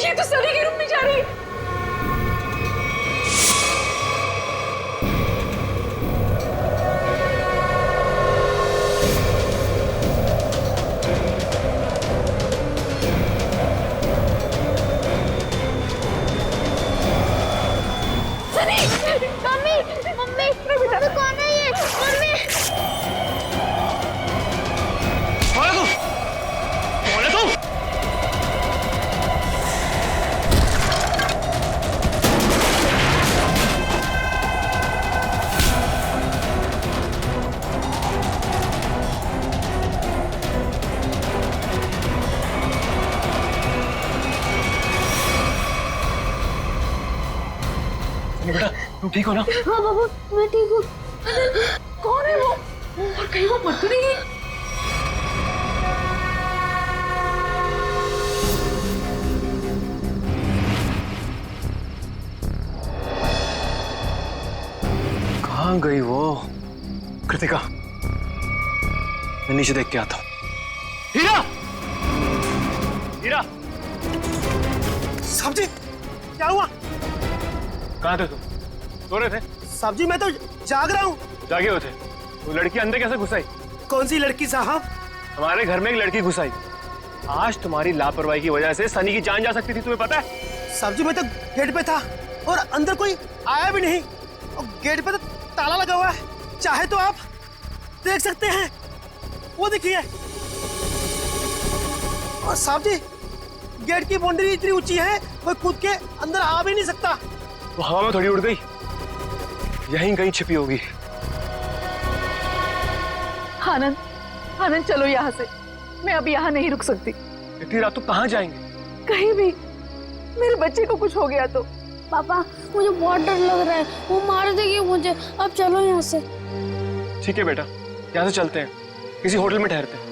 ये तो सनी के रूम में जा रही है। सनी, मम्मी, मम्मी, बेटा कौन है ये? मम्मी, कौन है तू? कौन है तू? बेटा तुम ठीक हो ना? हाँ बाबू, मैं ठीक हूँ। कौन है वो? और कहीं वो मत तो नहीं है? कहाँ गई वो? कृतिका, मैं नीचे देख के आता हूँ। हीरा! हीरा! साहब जी, क्या हुआ? कहाँ थे तुम? सो रहे थे? साहब जी, मैं तो जाग रहा हूँ। जागे हो थे? वो लड़की अंदर कैसे घुस आई? कौन सी लड़की साहब? हमारे घर में एक लड़की घुस आई। आज तुम्हारी लापरवाही की वजह से सनी की जान जा सकती थी, तुम्हें पता है? साहब जी, मैं तो गेट पे था और अंदर कोई आया भी नहीं और गेट पे तो ताला लगा हुआ है। चाहे तो आप देख सकते हैं, वो देखिए। और साहब जी, गेट की बाउंड्री इतनी ऊंची है, कोई कूद के अंदर आ भी नहीं सकता। वो हवा में थोड़ी उड़ गई, यहीं कहीं छिपी होगी। आनंद, आनंद चलो यहाँ से। मैं अब यहाँ नहीं रुक सकती। इतनी रात तो कहाँ जाएंगे? कहीं भी। मेरे बच्चे को कुछ हो गया तो। पापा, मुझे बहुत डर लग रहा है, वो मार देगी मुझे। अब चलो यहाँ से। ठीक है बेटा, यहाँ से चलते हैं, किसी होटल में ठहरते हैं।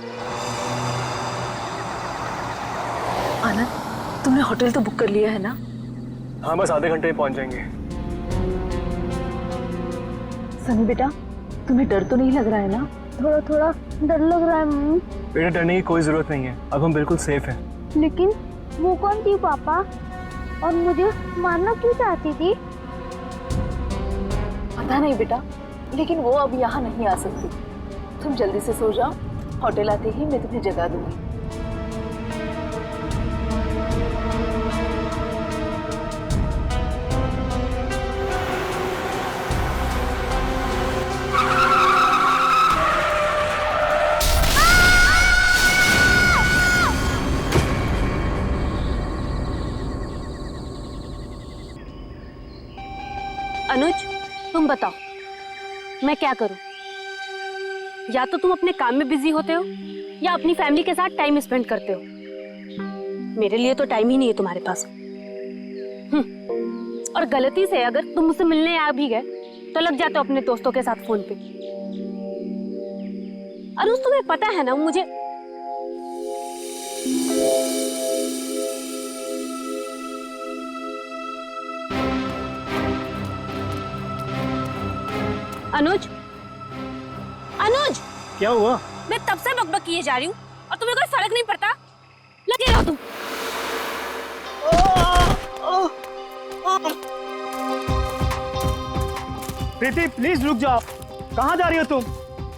आनंद, तुमने होटल तो बुक कर लिया है ना? हाँ, बस आधे घंटे में पहुंच जाएंगे। सनी बेटा, तुम्हें डर तो नहीं लग रहा है ना? थोड़ा थोड़ा डर लग रहा है मम्मी। बेटा, डरने की कोई जरूरत नहीं है, अब हम बिल्कुल सेफ हैं। लेकिन वो कौन थी पापा, और मुझे मारना क्यों चाहती थी? पता नहीं बेटा, लेकिन वो अब यहाँ नहीं आ सकती। तुम जल्दी से सो जाओ, होटल आते ही मैं तुम्हें जगा दूंगी। अनुज, तुम बताओ मैं क्या करूं? या तो तुम अपने काम में बिजी होते हो या अपनी फैमिली के साथ टाइम स्पेंड करते हो। मेरे लिए तो टाइम ही नहीं है तुम्हारे पास। और गलती से अगर तुम मुझसे मिलने आ भी गए तो लग जाते हो अपने दोस्तों के साथ फोन पे। अनुज, तुम्हें पता है ना मुझे अनुज, अनुज, क्या हुआ? मैं तब से बकबक किए जा रही हूँ और तुम्हें कोई फर्क नहीं पड़ता। लगे रहो तुम। प्रीति, प्लीज रुक जाओ। कहाँ जा रही हो तुम?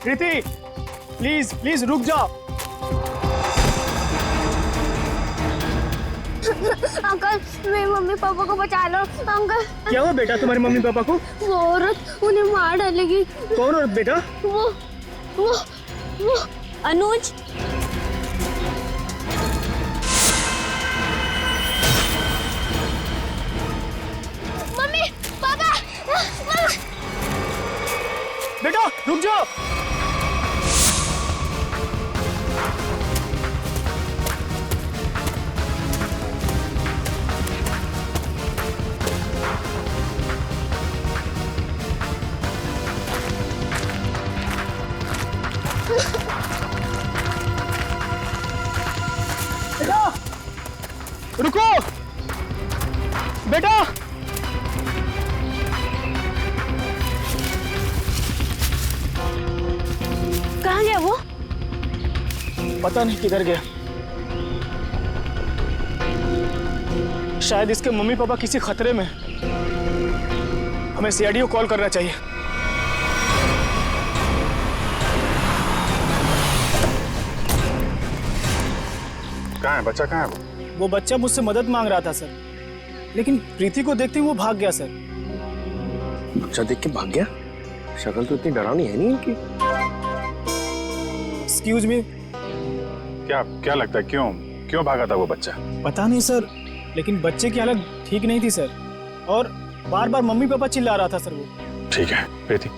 प्रीति, प्लीज प्लीज रुक जाओ। अंकल, मेरे मम्मी पापा को बचा लो। अंकल, क्या हुआ बेटा तुम्हारे मम्मी पापा को? वो औरत उन्हें मार डालेगी। कौन औरत बेटा? वो अनुज, मम्मी पापा, बेटा रुक जाओ। रुको बेटा। कहाँ गया वो? पता नहीं किधर गया। शायद इसके मम्मी पापा किसी खतरे में। हमें सीआईडी को कॉल करना चाहिए। कहाँ है बच्चा, कहाँ है वो बच्चा मुझसे मदद मांग रहा था सर, लेकिन प्रीति को देखते ही वो भाग गया सर। बच्चा देख के भाग गया? शक्ल तो इतनी डरावनी है नहीं इनकी। Excuse me. क्या क्या लगता है क्यों क्यों भागा था वो बच्चा? पता नहीं सर, लेकिन बच्चे की हालत ठीक नहीं थी सर, और बार बार मम्मी पापा चिल्ला रहा था सर वो। ठीक है प्रीति,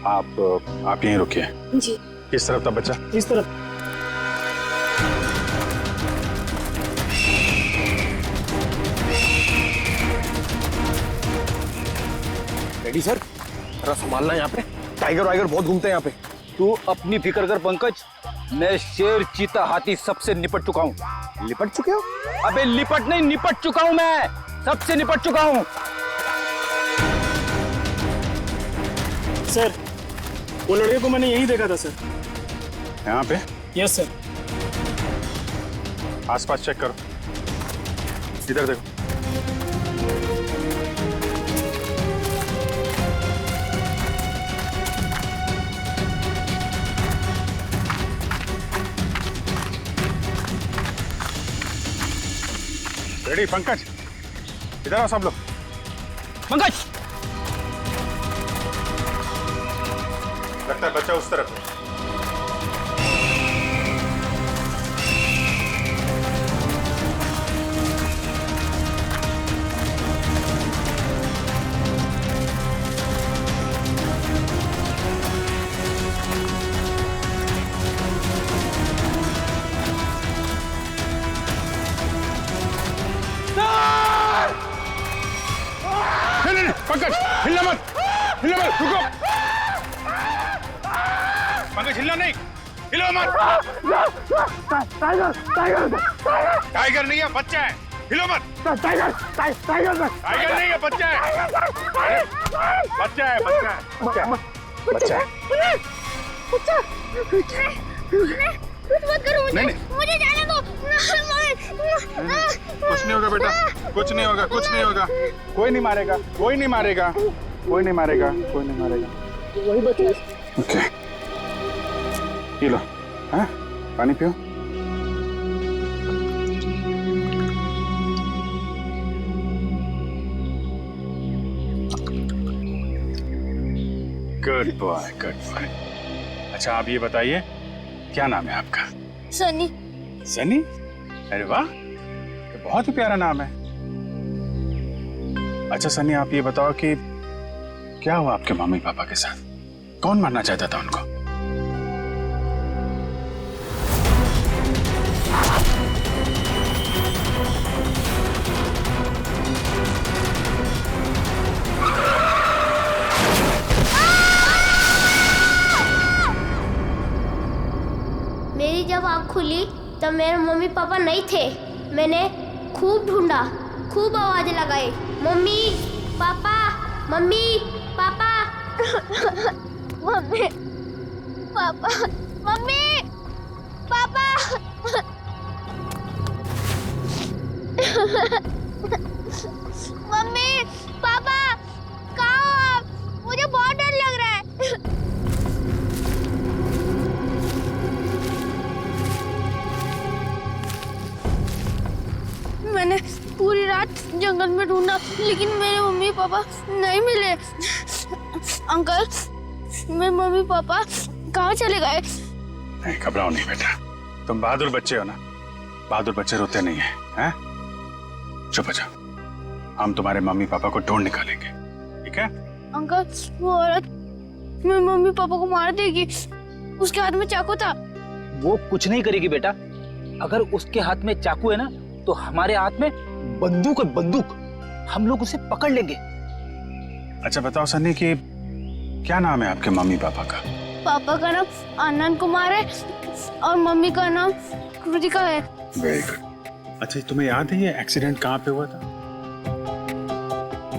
आप यहीं रुकिए। जी। किस तरफ था बच्चा? इस तरफ। रेडी सर, जरा संभालना यहाँ पे, टाइगर वाइगर बहुत घूमते हैं यहाँ पे। तू अपनी फिक्र कर पंकज, मैं शेर चीता हाथी सबसे निपट चुका हूँ। लिपट चुके हो? अबे लिपट नहीं, निपट चुका हूँ, मैं सबसे निपट चुका हूँ। सर वो लड़के को मैंने यही देखा था सर। यहाँ पे? Yes sir. आसपास चेक करो, इधर देखो। रेडी पंकज, इधर आओ सब लोग। पंकज लगता है बच्चा उस तरफ है। नहीं, पंकज हिलना मत, रुको। पंकज हिलना नहीं, हिलो मत। टाइगर नहीं है, बच्चा है, हिलो मत। टाइगर नहीं है, बच्चा है। बच्चा है। कुछ मत करो मुझे। नहीं। मुझे जाने दो। कुछ नहीं होगा बेटा, कुछ नहीं होगा। कोई नहीं मारेगा। वही बता। ओके, ये लो, हाँ पानी पियो। Good boy. अच्छा आप ये बताइए, क्या नाम है आपका? सनी। सनी? अरे वाह, ये बहुत ही प्यारा नाम है। अच्छा सनी, आप ये बताओ कि क्या हुआ आपके मम्मी पापा के साथ? कौन मारना चाहता था उनको? मेरी जब आँख खुली तब मेरे मम्मी पापा नहीं थे। मैंने खूब ढूंढा, खूब आवाज लगाई, mummy papa, mummy papa. Mummy papa, mummy papa. Mummy papa कहाँ हो आप? मुझे बहुत डर लग रहा है। मैंने पूरी रात जंगल में ढूंढा, लेकिन मेरे मम्मी पापा नहीं मिले। अंकल, मेरे मम्मी पापा कहाँ चले गए? नहीं घबराओ नहीं बेटा, तुम बहादुर बच्चे हो ना, बहादुर बच्चे रोते नहीं है, हैं? चुप हो जाओ, हम तुम्हारे मम्मी पापा को ढूंढ निकालेंगे, ठीक है? अंकल, वो औरत मेरे मम्मी पापा को मार देगी। उसके हाथ में चाकू था। वो कुछ नहीं करेगी बेटा, अगर उसके हाथ में चाकू है ना तो हमारे हाथ में बंदूक है, बंदूक। हम लोग उसे पकड़ लेंगे। अच्छा बताओ सन्नी कि क्या नाम है आपके मम्मी पापा का? पापा का नाम आनंद कुमार है और मम्मी का नाम कृतिका है। वेरी गुड, अच्छा, तुम्हें याद है ये एक्सीडेंट कहाँ पे हुआ था?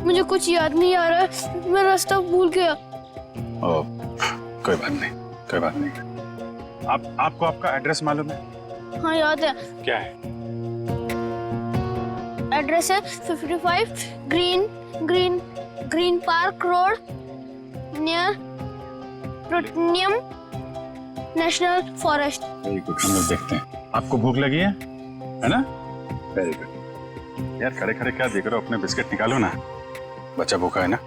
मुझे कुछ याद नहीं आ रहा है, मैं रास्ता भूल गया। ओ, कोई बात नहीं, कोई बात नहीं। आपको आपका एड्रेस मालूम है? हाँ याद है, क्या है? एड्रेस है 55 green park road near plutonium national forest. Very good, हम लोग देखते हैं। आपको भूख लगी है ना? Very good. यार खड़े खड़े क्या देख रहे हो, अपने बिस्किट निकालो ना, बच्चा भूखा है ना।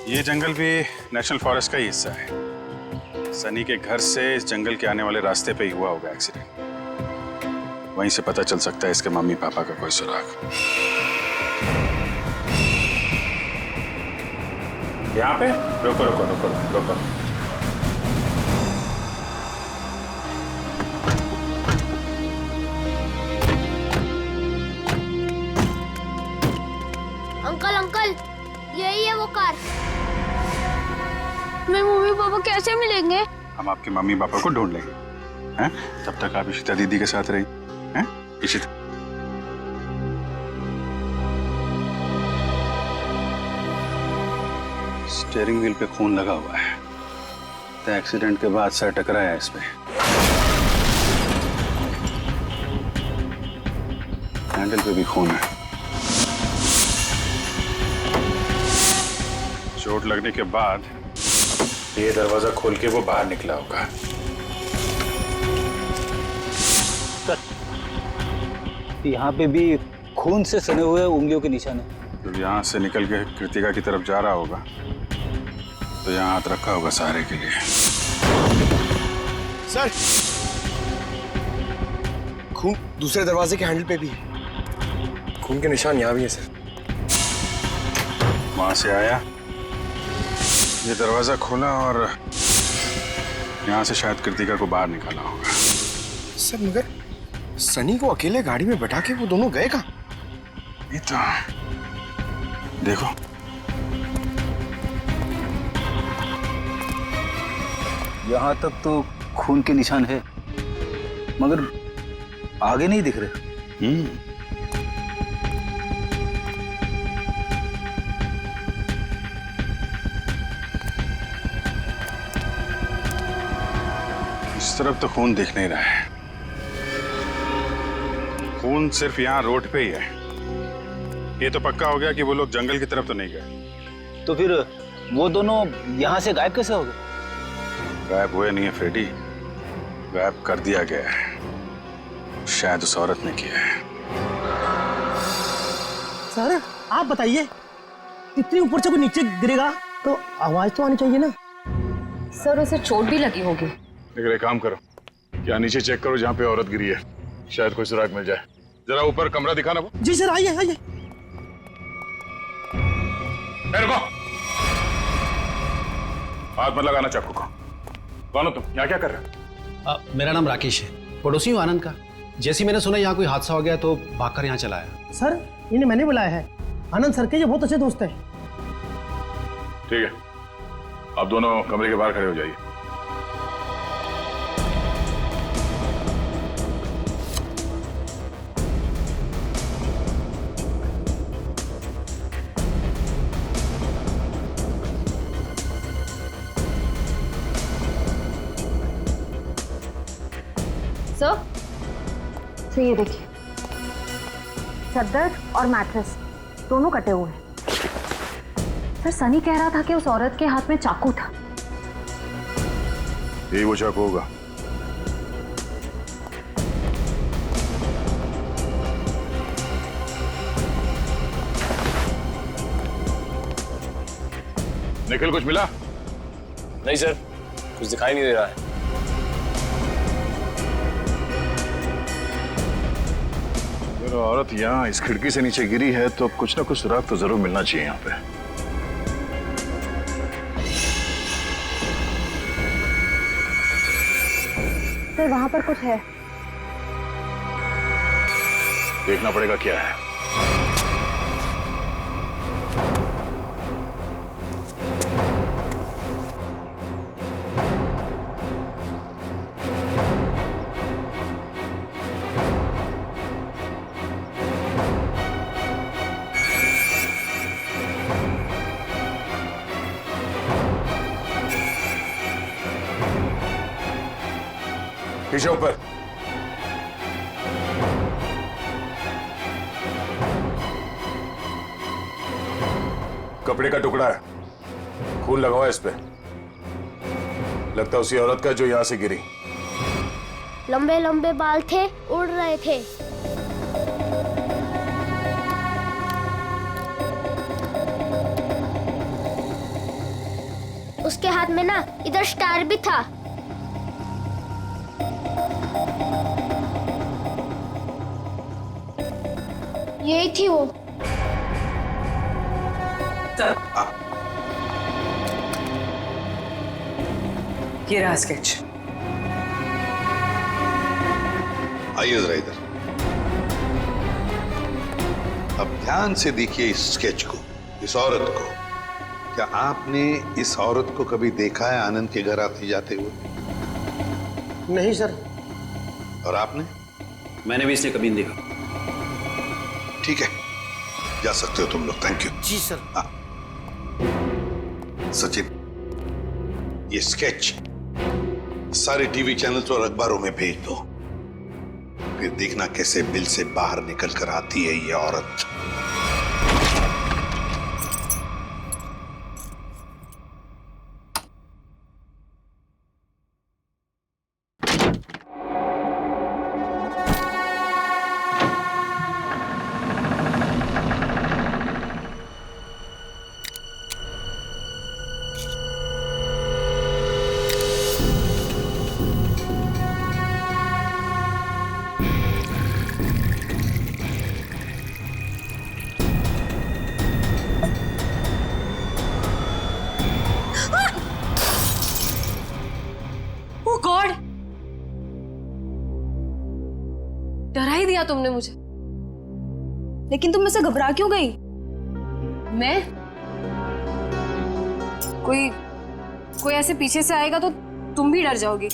ये जंगल भी नेशनल फॉरेस्ट का ही हिस्सा है। सनी के घर से इस जंगल के आने वाले रास्ते पे ही हुआ होगा एक्सीडेंट। वहीं से पता चल सकता है इसके मम्मी पापा का कोई सुराग। यहाँ पे रुको रुको रुको रुको। अंकल अंकल, यही है वो कार। मेरे मम्मी पापा कैसे मिलेंगे? हम आपके मम्मी पापा को ढूंढ लेंगे, हैं? तब तक आप इशिता दीदी के साथ रही, हैं? इशिता। स्टीयरिंग व्हील पे खून लगा हुआ है, तो एक्सीडेंट के बाद सर टकराया है इसमें। हैंडल पे भी खून है। चोट लगने के बाद ये दरवाजा खोल के वो बाहर निकला होगा। यहाँ पे भी खून से सने हुए उंगलियों के निशान है। जब यहाँ से निकल के कृतिका की तरफ जा रहा होगा तो यहाँ हाथ रखा होगा सहारे के लिए। सर, खून दूसरे दरवाजे के हैंडल पे भी है। खून के निशान यहाँ भी है सर। वहां से आया, ये दरवाजा खोला और यहाँ से शायद कृतिका को बाहर निकाला होगा। सर मगर सनी को अकेले गाड़ी में बैठा के वो दोनों गए कहाँ? ये तो देखो, यहाँ तक तो खून के निशान है, मगर आगे नहीं दिख रहे। इस तरफ तो खून दिख नहीं रहा है। खून सिर्फ यहाँ रोड पे ही है। ये तो पक्का हो गया कि वो लोग जंगल की तरफ तो नहीं गए। तो फिर वो दोनों यहाँ से गायब कैसे हो गए? गायब हुए नहीं है फ्रेडी, गायब कर दिया गया है। शायद उस औरत ने किया है। सर आप बताइए, इतनी ऊपर से कोई नीचे गिरेगा तो आवाज तो आनी चाहिए ना। सर उसे चोट भी लगी होगी। लेकिन एक काम करो, क्या नीचे चेक करो जहाँ पे औरत गिरी है, शायद कोई सुराग मिल जाए। जरा ऊपर कमरा दिखाना वो। जी सर, आइए आइए। रुको, हाथ मत लगाना चाकू को। कौन हो तुम, यहाँ क्या कर रहे हो? मेरा नाम राकेश है, पड़ोसी हूँ आनंद का। जैसे ही मैंने सुना यहाँ कोई हादसा हो गया तो भागकर यहाँ चला आया। सर इन्हें मैंने बुलाया है, आनंद सर के ये बहुत अच्छे दोस्त हैं। ठीक है, आप दोनों कमरे के बाहर खड़े हो जाइए। सर ये देखिए, चद्दर और मैट्रेस दोनों कटे हुए हैं। सर सनी कह रहा था कि उस औरत के हाथ में चाकू था। यही वो चाकू होगा। निखिल कुछ मिला? नहीं सर, कुछ दिखाई नहीं दे रहा है। अगर औरत यहाँ इस खिड़की से नीचे गिरी है तो कुछ ना कुछ सुराग तो जरूर मिलना चाहिए यहाँ पे। सर वहां पर कुछ है। देखना पड़ेगा क्या है। पीछे ऊपर। कपड़े का टुकड़ा है, खून लगा हुआ है इस पे। लगता है उसी औरत का जो यहां से गिरी। लंबे लंबे बाल थे, उड़ रहे थे। उसके हाथ में ना इधर स्टार भी था। यही थी वो। ये रहा स्केच। आइए जरा इधर। अब ध्यान से देखिए इस स्केच को, इस औरत को। क्या आपने इस औरत को कभी देखा है आनंद के घर आते जाते हुए? नहीं सर। और आपने? मैंने भी इसे कभी नहीं देखा। ठीक है, जा सकते हो तुम लोग। Thank you. जी सर। हाँ सचिन, ये स्केच सारे टीवी चैनल्स और अखबारों में भेज दो। फिर देखना कैसे बिल से बाहर निकल कर आती है ये औरत। गॉड, डरा ही दिया तुमने मुझे। लेकिन तुम मुझसे घबरा क्यों गई? मैं कोई ऐसे पीछे से आएगा तो तुम भी डर जाओगी।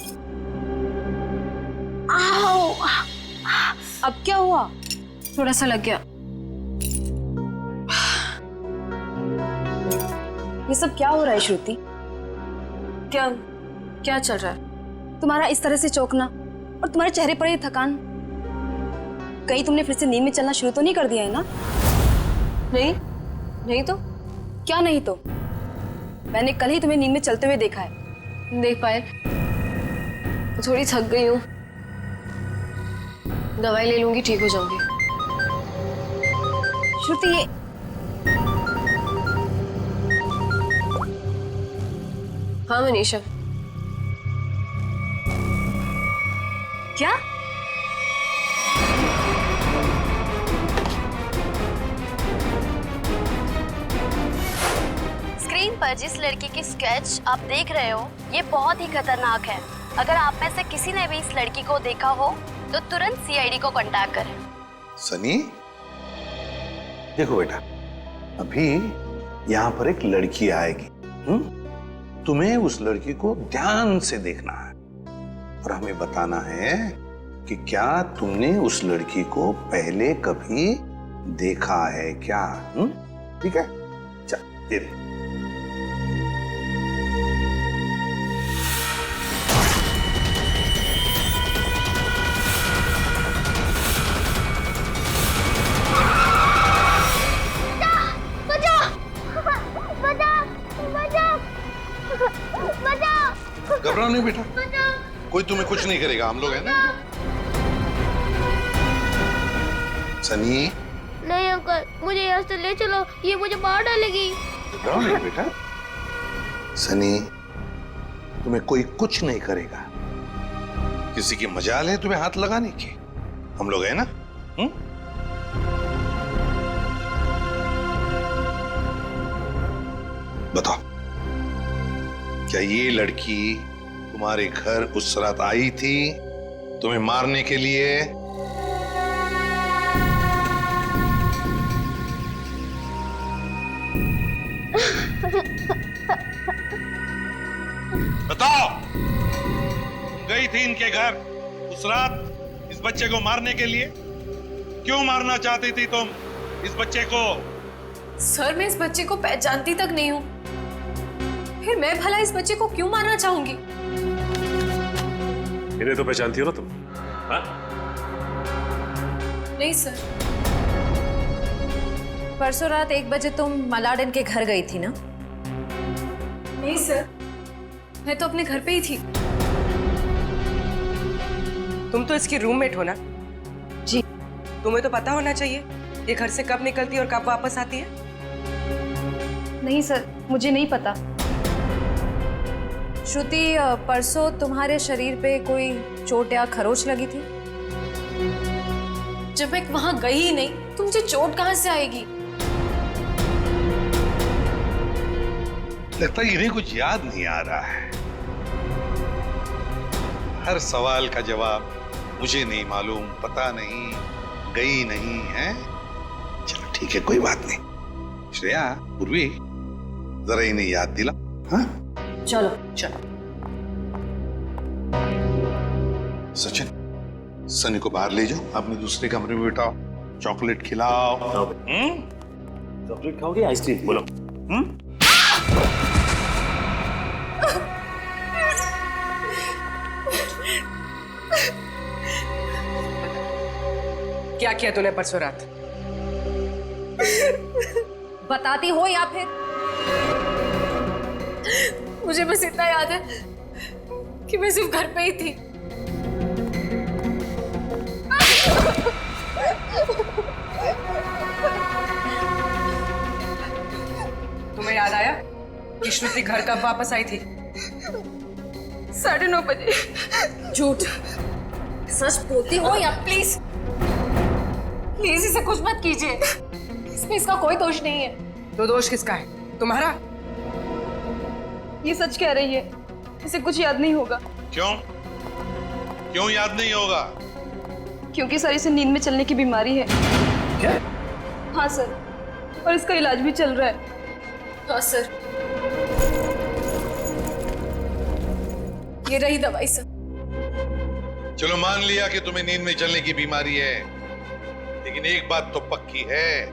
आओ! अब क्या हुआ? थोड़ा सा लग गया। ये सब क्या हो रहा है श्रुति? क्या चल रहा है? तुम्हारा इस तरह से चौंकना और तुम्हारे चेहरे पर ये थकान, कहीं तुमने फिर से नींद में चलना शुरू तो नहीं कर दिया है ना? नहीं तो क्या नहीं तो? मैंने कल ही तुम्हें नींद में चलते हुए देखा है। देख पाए, थोड़ी थक गई हूँ, दवाई ले लूंगी, ठीक हो जाऊंगी। श्रुति, ये हाँ मनीषा। क्या? स्क्रीन पर जिस लड़की की स्केच आप देख रहे हो, ये बहुत ही खतरनाक है। अगर आप में से किसी ने भी इस लड़की को देखा हो तो तुरंत सीआईडी को कांटेक्ट करें। सनी, देखो बेटा, अभी यहाँ पर एक लड़की आएगी। तुम्हें उस लड़की को ध्यान से देखना है और हमें बताना है कि क्या तुमने उस लड़की को पहले कभी देखा है क्या? ठीक है, चल दे दे। घबराओ नहीं बेटा, कोई तुम्हें कुछ नहीं करेगा, हम लोग हैं ना। सनी, नहीं अंकल, मुझे यहाँ से ले चलो, ये मुझे मार डालेगी। घबराओ नहीं बेटा। सनी, तुम्हें कोई कुछ नहीं करेगा। किसी की मजाल है तुम्हें हाथ लगाने की? हम लोग हैं ना। बताओ, क्या ये लड़की तुम्हारे घर उस रात आई थी तुम्हें मारने के लिए? बताओ, गई थी इनके घर उस रात इस बच्चे को मारने के लिए? क्यों मारना चाहती थी तुम इस बच्चे को? सर, मैं इस बच्चे को पहचानती तक नहीं हूँ, फिर मैं भला इस बच्चे को क्यों मारना चाहूंगी? इन्हें तो पहचानती हो ना तुम? हाँ? नहीं सर, परसों रात 1 बजे तुम मलाडन के घर गई थी ना? नहीं सर, मैं तो अपने घर पे ही थी। तुम तो इसकी रूममेट हो ना? जी। तुम्हें तो पता होना चाहिए ये घर से कब निकलती है और कब वापस आती है। नहीं सर, मुझे नहीं पता। श्रुति, परसों तुम्हारे शरीर पे कोई चोट या खरोच लगी थी? जब मैं वहां गई ही नहीं तो मुझे चोट कहां से आएगी? लगता है इन्हें कुछ याद नहीं आ रहा है। हर सवाल का जवाब मुझे नहीं मालूम, पता नहीं, गई नहीं है। चलो ठीक है, कोई बात नहीं। श्रेया, पूर्वी, जरा इन्हें याद दिला। हाँ? चलो चलो। सचिन, सनी को बाहर ले जाओ, अपने दूसरे कमरे में बिठाओ, चॉकलेट खिलाओ। चॉकलेट खाओगे आइसक्रीम? बोलो। क्या किया तूने परसों रात? बताती हो या फिर? मुझे बस इतना याद है कि मैं सिर्फ घर पे ही थी। तुम्हें याद आया कि श्रुति घर कब वापस आई थी? 9:30 बजे। झूठ। सच बोलती हो या प्लीज प्लीज इसे कुछ मत कीजिए। इसमें इसका कोई दोष नहीं है। तो दोष किसका है? तुम्हारा? ये सच कह रही है, इसे कुछ याद नहीं होगा। क्यों? क्यों याद नहीं होगा? क्योंकि सर इसे नींद में चलने की बीमारी है। क्या? हाँ सर, और इसका इलाज भी चल रहा है। हाँ सर, ये रही दवाई सर। चलो मान लिया कि तुम्हें नींद में चलने की बीमारी है, लेकिन एक बात तो पक्की है,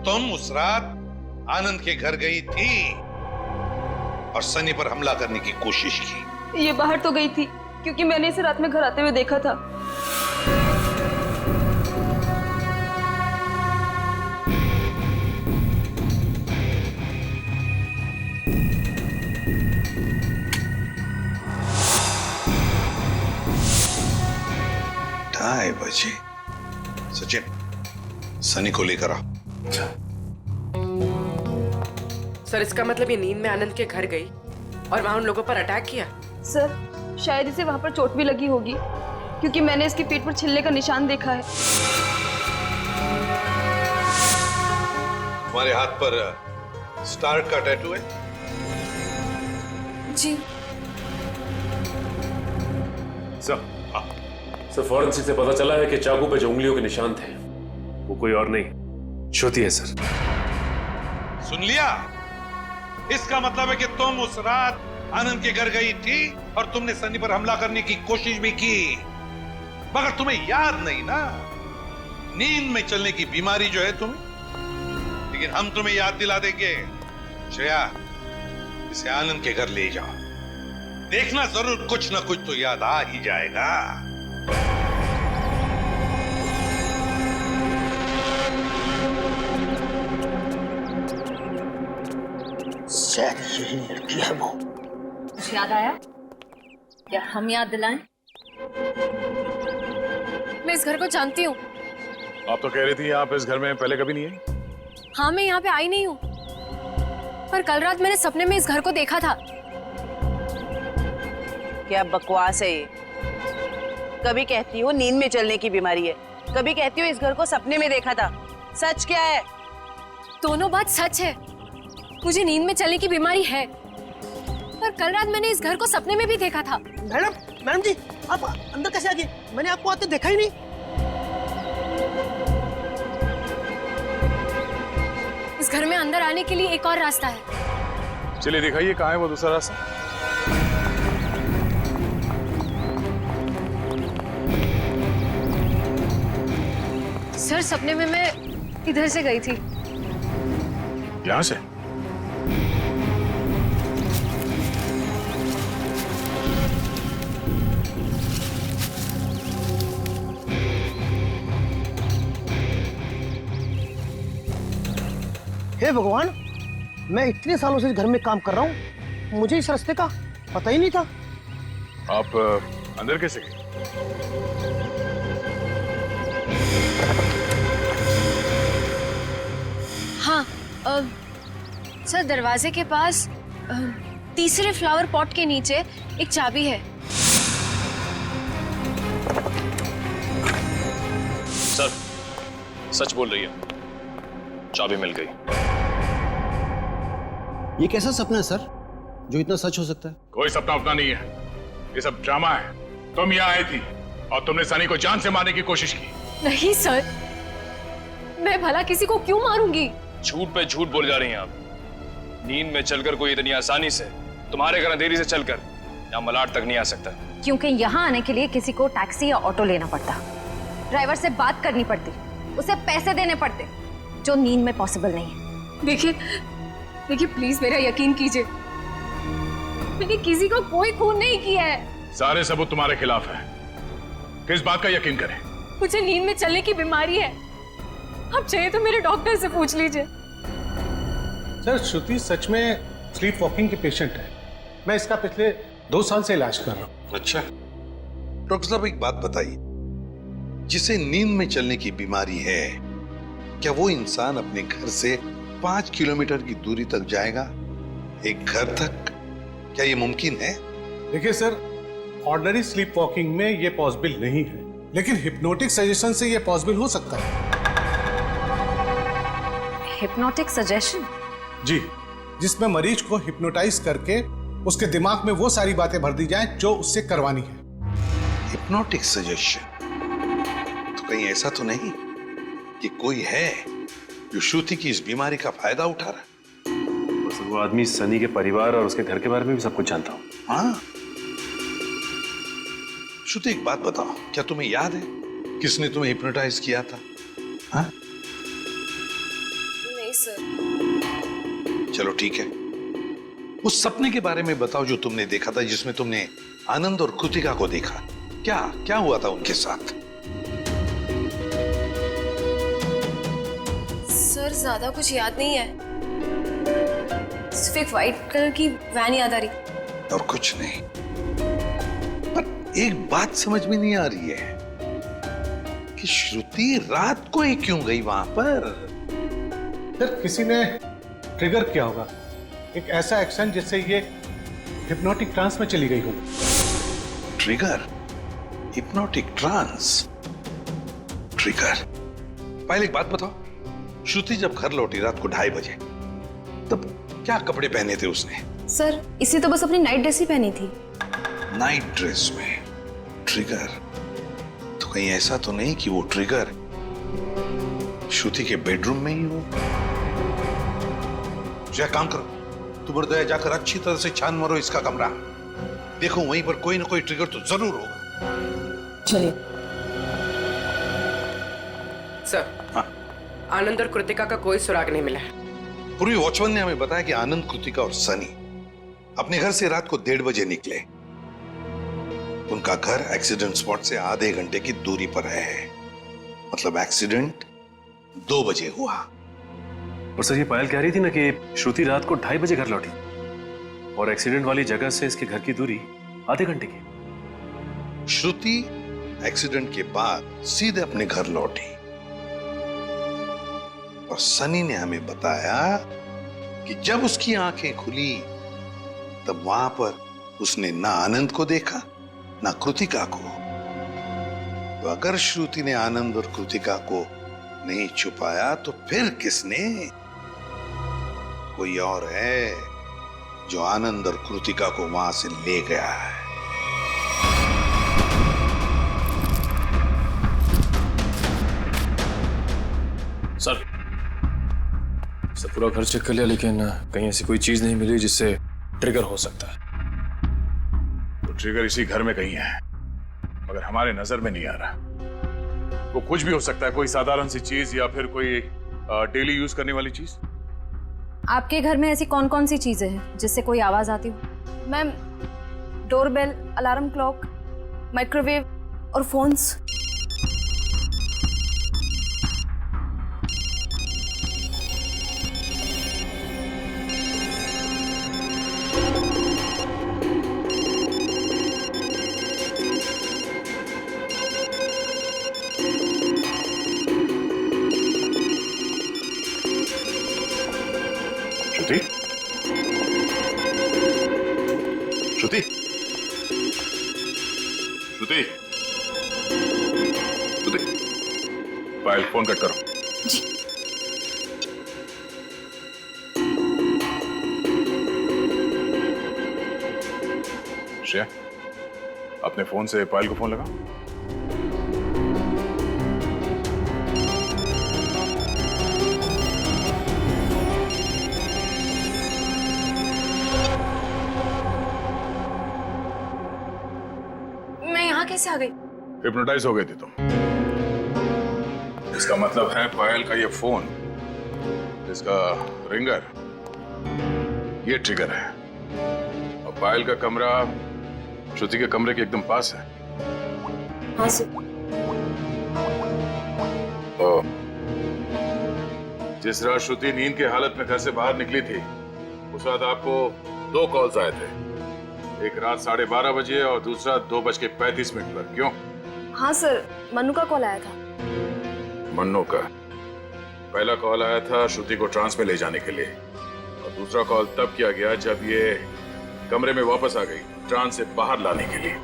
तुम उस रात आनंद के घर गई थी और सनी पर हमला करने की कोशिश की। ये बाहर तो गई थी क्योंकि मैंने इसे रात में घर आते हुए देखा था। ढाई बजे। सचिन, सनी को लेकर आओ। सर, इसका मतलब ये नींद में आनंद के घर गई और वहां उन लोगों पर अटैक किया? सर, शायद इसे वहां पर चोट भी लगी होगी क्योंकि मैंने इसकी पीठ पर छिलने का निशान देखा है। तुम्हारे हाथ पर स्टार का टैटू है? जी सर, फॉरेंसिक से पता चला है कि चाकू पे जो उंगलियों के निशान थे वो कोई और नहीं, श्रुति है सर। सुन लिया? इसका मतलब है कि तुम उस रात आनंद के घर गई थी और तुमने सनी पर हमला करने की कोशिश भी की, मगर तुम्हें याद नहीं ना। नींद में चलने की बीमारी जो है तुम्हें, लेकिन हम तुम्हें याद दिला देंगे। श्रेया, इसे आनंद के घर ले जाओ, देखना जरूर कुछ ना कुछ तो याद आ ही जाएगा। यही लड़की है वो। कुछ याद आया? क्या हम याद दिलाएं? मैं इस घर को जानती हूँ। आप तो कह रही थी आप इस घर में पहले कभी नहीं आई। हाँ, मैं यहाँ पे आई नहीं हूँ, पर कल रात मैंने सपने में इस घर को देखा था। क्या बकवास है ये? कभी कहती हो नींद में चलने की बीमारी है, कभी कहती हो इस घर को सपने में देखा था। सच क्या है? दोनों बात सच है। मुझे नींद में चलने की बीमारी है, पर कल रात मैंने इस घर को सपने में भी देखा था। मैडम जी, आप अंदर कैसे आ गए? मैंने आपको आते देखा ही नहीं। इस घर में अंदर आने के लिए एक और रास्ता है। चलिए दिखाइए कहाँ है वो दूसरा रास्ता। सर, सपने में मैं इधर से गई थी। यहाँ से? हे भगवान, मैं इतने सालों से इस घर में काम कर रहा हूँ, मुझे इस रास्ते का पता ही नहीं था। आप अंदर कैसे गए? हाँ, सर दरवाजे के पास तीसरे फ्लावर पॉट के नीचे एक चाबी है। सर, सच बोल रही है, चाबी मिल गई। ये कैसा सपना है सर, जो इतना सच हो सकता है? कोई सपना अपना नहीं है, ये सब ड्रामा है। तुम यहाँ आई थी और तुमने सनी को जान से मारने की कोशिश की। नहीं सर, मैं भला किसी को क्यों मारूंगी? झूठ पे झूठ बोल जा रही हैं आप। नींद में चलकर कोई इतनी आसानी से तुम्हारे घर अंधेरी से चलकर यहाँ मलाड तक नहीं आ सकता। क्योंकि यहाँ आने के लिए किसी को टैक्सी या ऑटो लेना पड़ता, ड्राइवर से बात करनी पड़ती, उसे पैसे देने पड़ते, जो नींद में पॉसिबल नहीं है। देखिए प्लीज मेरा यकीन कीजिए, मैंने किसी को कोई खून नहीं किया है। सारे सबूत तुम्हारे खिलाफ है, किस बात का यकीन करें? मुझे नींद में चलने की बीमारी है, आप चाहिए तो मेरे डॉक्टर से पूछ लीजिए। सर, श्रुति सच में स्लीप वॉकिंग की पेशेंट है। मैं इसका पिछले 2 साल से इलाज कर रहा हूँ। अच्छा डॉक्टर साहब, एक बात बताइए, जिसे नींद में चलने की बीमारी है, क्या वो इंसान अपने घर से 5 किलोमीटर की दूरी तक जाएगा, एक घर तक? क्या ये मुमकिन है? देखिए सर, ऑर्डिनरी स्लीप वॉकिंग में ये पॉसिबल नहीं है, लेकिन हिप्नोटिक सजेशन से ये पॉसिबल हो सकता है। Hypnotic suggestion? जी, जिसमें मरीज को हिप्नोटाइज करके उसके दिमाग में वो सारी बातें भर दी जाएं जो उससे करवानी है। Hypnotic suggestion? तो कहीं ऐसा तो नहीं कि कोई है जो श्रुति की इस बीमारी का फायदा उठा रहा है? बस वो आदमी सनी के परिवार और उसके घर के बारे में भी सब कुछ जानता हूँ। हाँ, श्रुति एक बात बताओ, क्या तुम्हें याद है किसने तुम्हें हिप्नोटाइज किया था? हाँ? नहीं सर। चलो ठीक है, उस सपने के बारे में बताओ जो तुमने देखा था, जिसमें तुमने आनंद और कृतिका को देखा। क्या क्या हुआ था उनके साथ? सर ज्यादा कुछ याद नहीं है, सिर्फ एक व्हाइट कलर की वैन याद आ रही। और कुछ नहीं। पर एक बात समझ में नहीं आ रही है कि श्रुति रात को ही क्यों गई वहां पर? सर, किसी ने ट्रिगर किया होगा, एक ऐसा एक्शन जिससे ये हिप्नोटिक ट्रांस में चली गई होगी। ट्रिगर? Hypnotic trance? ट्रिगर? पहले एक बात बताओ, श्रुति जब घर लौटी रात को 2:30 बजे, तब क्या कपड़े पहने थे उसने? सर, इसे तो बस अपनी नाइट ड्रेस ही पहनी थी। नाइट ड्रेस में ट्रिगर? तो कहीं ऐसा तो नहीं कि वो ट्रिगर श्रुति के बेडरूम में ही हो? जो काम करो, तुम हृदय जाकर अच्छी तरह से छान मारो इसका कमरा, देखो वहीं पर कोई ना कोई ट्रिगर तो जरूर होगा। चलिए। सर, हाँ? आनंद और कृतिका का कोई सुराग नहीं मिला है। पूर्वी वॉचमैन ने हमें बताया कि आनंद, कृतिका और सनी अपने घर से रात को 1:30 बजे निकले। उनका घर एक्सीडेंट स्पॉट से आधे घंटे की दूरी पर है, मतलब एक्सीडेंट 2 बजे हुआ। और सर, ये पायल कह रही थी ना कि श्रुति रात को 2:30 बजे घर लौटी और एक्सीडेंट वाली जगह से इसके घर की दूरी आधे घंटे की। श्रुति एक्सीडेंट के बाद सीधे अपने घर लौटी और सनी ने हमें बताया कि जब उसकी आंखें खुली तब वहां पर उसने ना आनंद को देखा ना कृतिका को। तो अगर श्रुति ने आनंद और कृतिका को नहीं छुपाया तो फिर किसने? कोई और है जो आनंद और कृतिका को वहां से ले गया है। सर, पूरा घर चेक कर लिया, लेकिन कहीं ऐसी कोई चीज नहीं मिली जिससे ट्रिगर हो सकता है। तो ट्रिगर इसी घर में कहीं है, मगर हमारे नजर में नहीं आ रहा। वो कुछ भी हो सकता है, कोई साधारण सी चीज या फिर कोई डेली यूज करने वाली चीज। आपके घर में ऐसी कौन कौन सी चीजें हैं जिससे कोई आवाज आती हो? Ma'am, doorbell, alarm clock, microwave और फोन्स। श्रुति, श्रुति, श्रुति, श्रुति, पायल फोन कट करो। जी। श्रेया, अपने फोन से पायल को फोन लगा। मैं यहाँ कैसे आ गई? हिप्नोटाइज हो गई थी तुम। इसका मतलब है पायल का ये फोन, इसका रिंगर, ये ट्रिगर है। और पायल का कमरा श्रुति के कमरे के एकदम पास है। हाँ सर। और जिस रात श्रुति नींद की हालत में घर से बाहर निकली थी, उस रात आपको 2 कॉल्स आए थे। एक रात 12:30 बजे और दूसरा 2:35 पर। क्यों? हाँ सर, मन्नू का कॉल आया था। मन्नू का पहला कॉल आया था श्रुति को ट्रांस में ले जाने के लिए, और दूसरा कॉल तब किया गया जब ये कमरे में वापस आ गई, ट्रांस से बाहर लाने के लिए।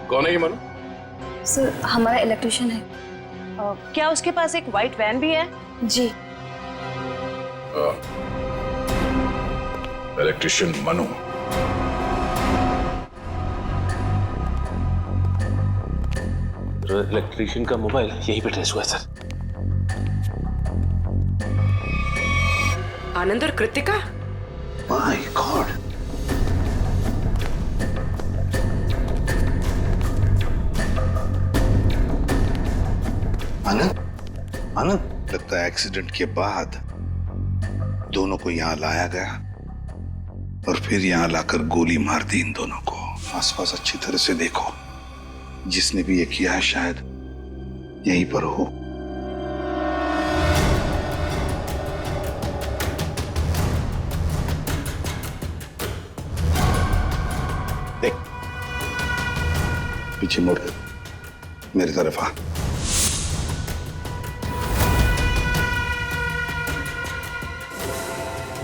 कौन है ये मन्नू? सर, हमारा इलेक्ट्रिशियन है। क्या उसके पास एक व्हाइट वैन भी है? जी। इलेक्ट्रिशियन मनु। इलेक्ट्रिशियन का मोबाइल यहीं पे ट्रेस हुआ है सर। आनंद और कृतिका? My god. आनंद, आनंद, लगता है एक्सीडेंट के बाद दोनों को यहाँ लाया गया और फिर यहाँ लाकर गोली मार दी इन दोनों को। आसपास अच्छी तरह से देखो, जिसने भी ये किया है शायद यहीं पर हो। देख, पीछे मुड़ कर मेरी तरफ आ।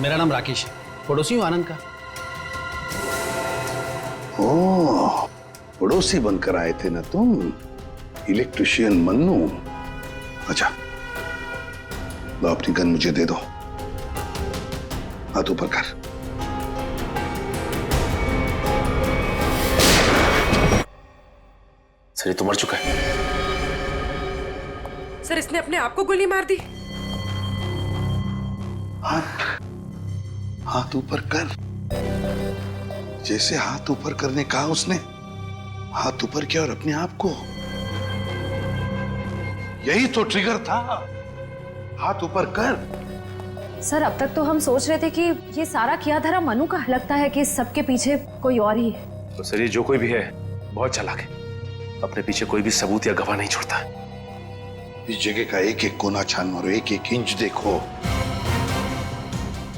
मेरा नाम राकेश है, पड़ोसी हूँ आनंद का। ओह, पड़ोसी बनकर आए थे ना तुम, इलेक्ट्रिशियन मन्नू। अच्छा, लो अपनी गन मुझे दे दो, हाथ ऊपर कर। सर, ये तो मर चुका है। सर, इसने अपने आप को गोली मार दी। हाथ ऊपर कर। जैसे हाथ ऊपर करने कहा उसने, हाथ ऊपर किया और अपने आप को। यही तो ट्रिगर था, हाथ ऊपर कर। सर, अब तक तो हम सोच रहे थे कि ये सारा किया धरा मनु का। लगता है कि सबके पीछे कोई और ही है। तो सर, ये जो कोई भी है बहुत चालाक है, अपने पीछे कोई भी सबूत या गवाह नहीं छोड़ता। इस जगह का एक एक कोना छान मारो, एक एक इंच देखो।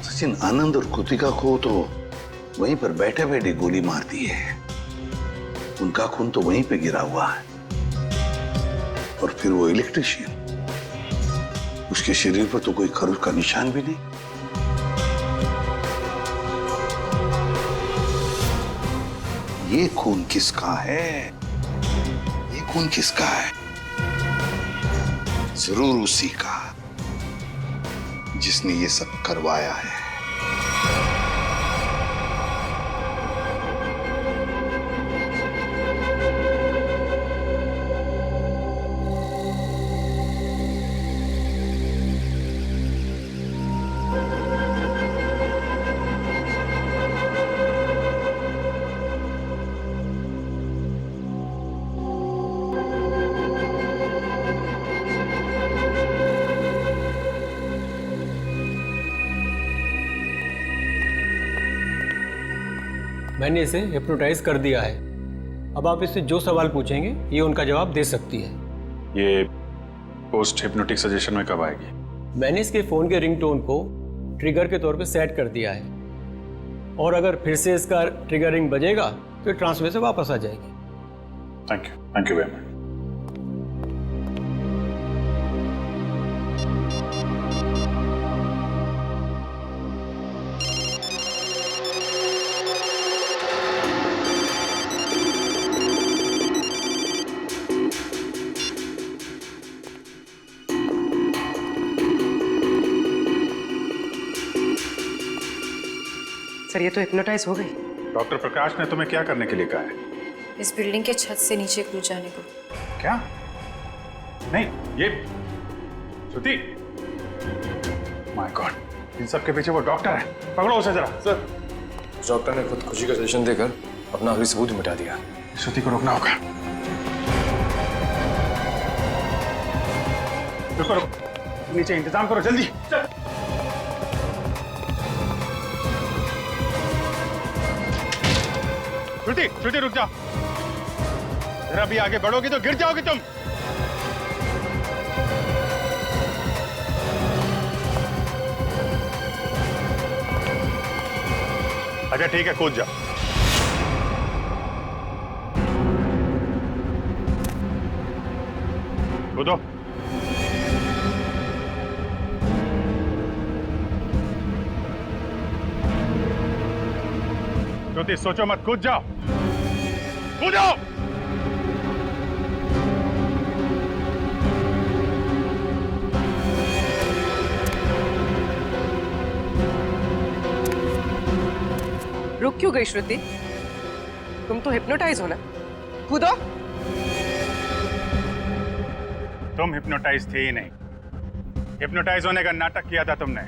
सचिन, आनंद और कृतिका को तो वहीं पर बैठे बैठे गोली मार दी है। उनका खून तो वहीं पे गिरा हुआ है। और फिर वो इलेक्ट्रिशियन, उसके शरीर पर तो कोई खरोच का निशान भी नहीं। ये खून किसका है? ये खून किसका है? जरूर उसी का, जिसने ये सब करवाया है। मैंने इसे हिप्नोटाइज कर दिया है। अब आप इससे जो सवाल पूछेंगे ये उनका जवाब दे सकती है। ये पोस्ट हिप्नोटिक सजेशन में कब आएगी? मैंने इसके फ़ोन के रिंगटोन को ट्रिगर के तौर पे सेट कर दिया है, और अगर फिर से इसका ट्रिगरिंग बजेगा तो ट्रांसफर से वापस आ जाएगी। Thank you very much. Sir ये तो हिप्नोटाइज हो गई। डॉक्टर प्रकाश ने तुम्हें क्या करने के लिए कहा है? इस बिल्डिंग के छत से नीचे कूद जाने को। क्या? नहीं, ये श्रुति, माय गॉड, इन सब के पीछे वो डॉक्टर है। पकड़ो उसे जरा। सर, डॉक्टर ने खुद खुशी का सजेशन देकर अपना आखिरी सबूत मिटा दिया। श्रुति को रोकना होगा। रुको रुको, नीचे इंतजाम करो जल्दी। चल। श्रुति, श्रुति रुक जाओ, जरा भी आगे बढ़ोगी तो गिर जाओगी तुम। अच्छा ठीक है, कूद जाओ। कूदो। श्रुति सोचो मत, कूद जाओ, कूदो। रुक क्यों गई श्रुति? तुम तो हिप्नोटाइज हो ना, कूदो। तुम हिप्नोटाइज थे ही नहीं, हिप्नोटाइज होने का नाटक किया था तुमने।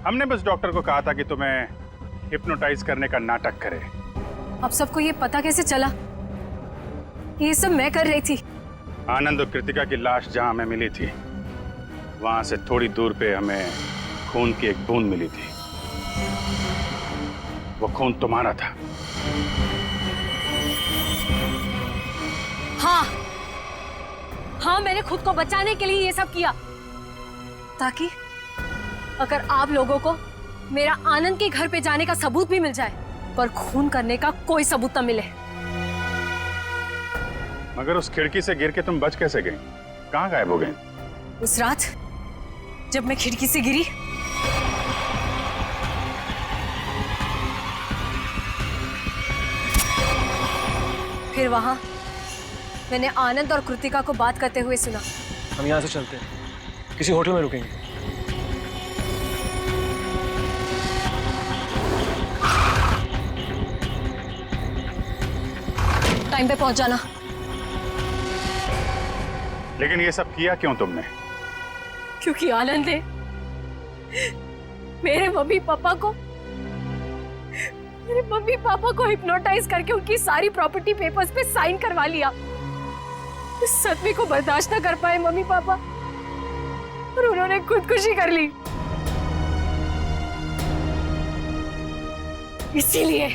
हमने बस डॉक्टर को कहा था कि तुम्हें हिप्नोटाइज करने का नाटक करे। अब सबको ये पता कैसे चला? ये सब मैं कर रही थी। आनंद और कृतिका की लाश जहां हमें मिली थी, वहां से थोड़ी दूर पे हमें खून की एक बूंद मिली थी। वो खून तुम्हारा था। हाँ हाँ, मैंने खुद को बचाने के लिए ये सब किया, ताकि अगर आप लोगों को मेरा आनंद के घर पे जाने का सबूत भी मिल जाए, पर खून करने का कोई सबूत न मिले। मगर उस खिड़की से गिर के तुम बच कैसे गई? कहाँ गायब हो गई? उस रात जब मैं खिड़की से गिरी, फिर वहां मैंने आनंद और कृतिका को बात करते हुए सुना। हम यहाँ से चलते हैं, किसी होटल में रुकेंगे। टाइम पे पहुंच जाना। लेकिन ये सब किया क्यों तुमने? क्योंकि आनंद ने मेरे मम्मी पापा को हिप्नोटाइज करके उनकी सारी प्रॉपर्टी पेपर्स पे साइन करवा लिया। इस सदमे को बर्दाश्त न कर पाए मम्मी पापा और उन्होंने खुदकुशी कर ली। इसीलिए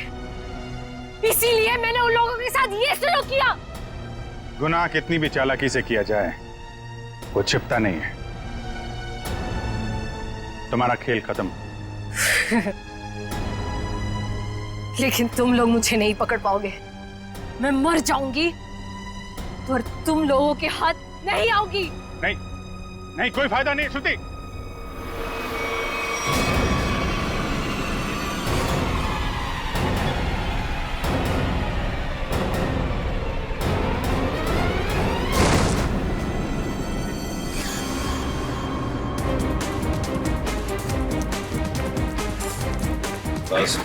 मैंने उन लोगों के साथ ये सलूक किया। गुनाह कितनी भी चालाकी से किया जाए, वो छिपता नहीं है। तुम्हारा खेल खत्म। लेकिन तुम लोग मुझे नहीं पकड़ पाओगे। मैं मर जाऊंगी और तुम लोगों के हाथ नहीं आऊंगी। नहीं नहीं, कोई फायदा नहीं श्रुति।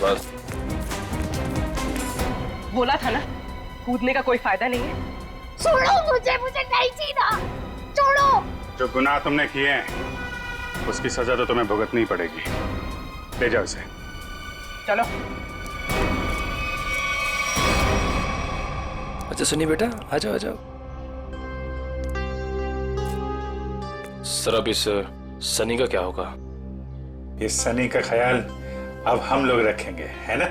बस बोला था ना, कूदने का कोई फायदा नहीं है। छोड़ो मुझे नहीं जीना, छोड़ो। जो गुनाह तुमने किए हैं उसकी सजा तो तुम्हें भुगतनी ही पड़ेगी। ले जाओ इसे। चलो। अच्छा सनी बेटा, आ जाओ आ जाओ। सर अब इस सनी का क्या होगा? इस सनी का ख्याल अब हम लोग रखेंगे, है ना?